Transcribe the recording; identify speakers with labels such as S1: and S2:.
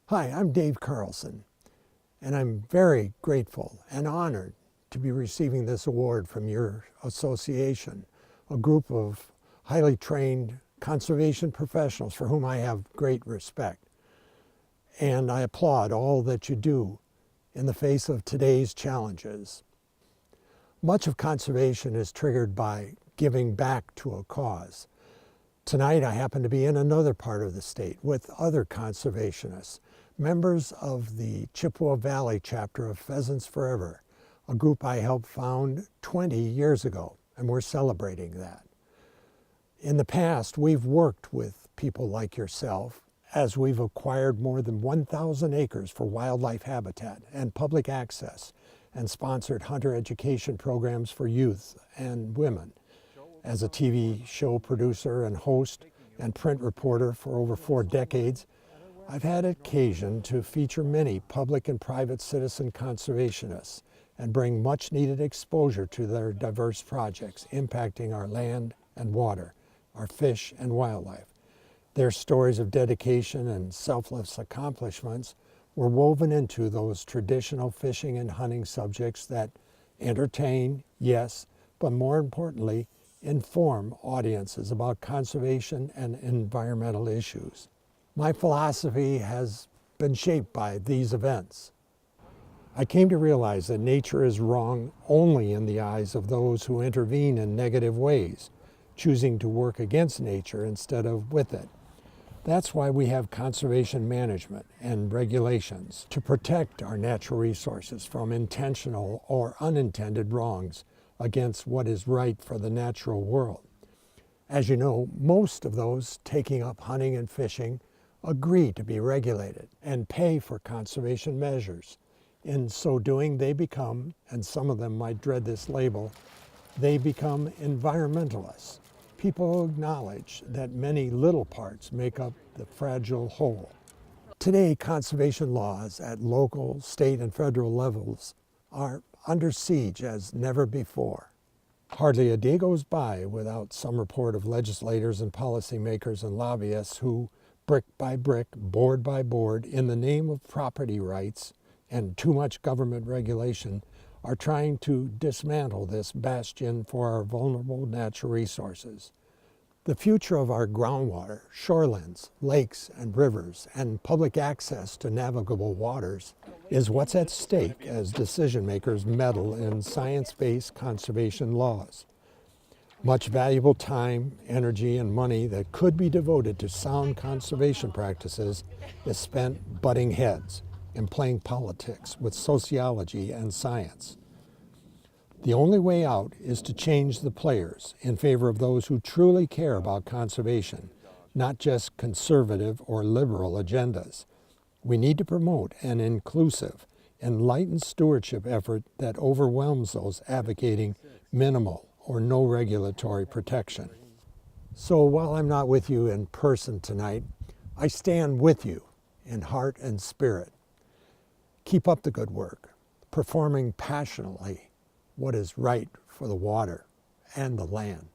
S1: Hi, I'm Dave Carlson, and I'm very grateful and honored to be receiving this award from your association, a group of highly trained conservation professionals for whom I have great respect. And I applaud all that you do in the face of today's challenges. Much of conservation is triggered by giving back to a cause. Tonight I happen to be in another part of the state with other conservationists, members of the Chippewa Valley chapter of Pheasants Forever, a group I helped found 20 years ago, and we're celebrating that. In the past, we've worked with people like yourself as we've acquired more than 1,000 acres for wildlife habitat and public access, and sponsored hunter education programs for youth and women. As a TV show producer and host and print reporter for over 4 decades, I've had occasion to feature many public and private citizen conservationists and bring much needed exposure to their diverse projects impacting our land and water, our fish and wildlife. Their stories of dedication and selfless accomplishments were woven into those traditional fishing and hunting subjects that entertain, yes, but more importantly, inform audiences about conservation and environmental issues. My philosophy has been shaped by these events. I came to realize that nature is wrong only in the eyes of those who intervene in negative ways, choosing to work against nature instead of with it. That's why we have conservation management and regulations to protect our natural resources from intentional or unintended wrongs against what is right for the natural world. As you know, most of those taking up hunting and fishing agree to be regulated and pay for conservation measures. In so doing, they become, and some of them might dread this label, they become environmentalists. People acknowledge that many little parts make up the fragile whole. Today, conservation laws at local, state, and federal levels are under siege as never before. Hardly a day goes by without some report of legislators and policymakers and lobbyists who, brick by brick, board by board, in the name of property rights and too much government regulation, are trying to dismantle this bastion for our vulnerable natural resources. The future of our groundwater, shorelands, lakes, and rivers, and public access to navigable waters is what's at stake as decision makers meddle in science-based conservation laws. Much valuable time, energy, and money that could be devoted to sound conservation practices is spent butting heads and playing politics with sociology and science. The only way out is to change the players in favor of those who truly care about conservation, not just conservative or liberal agendas. We need to promote an inclusive, enlightened stewardship effort that overwhelms those advocating minimal or no regulatory protection. So while I'm not with you in person tonight, I stand with you in heart and spirit. Keep up the good work, performing passionately what is right for the water and the land.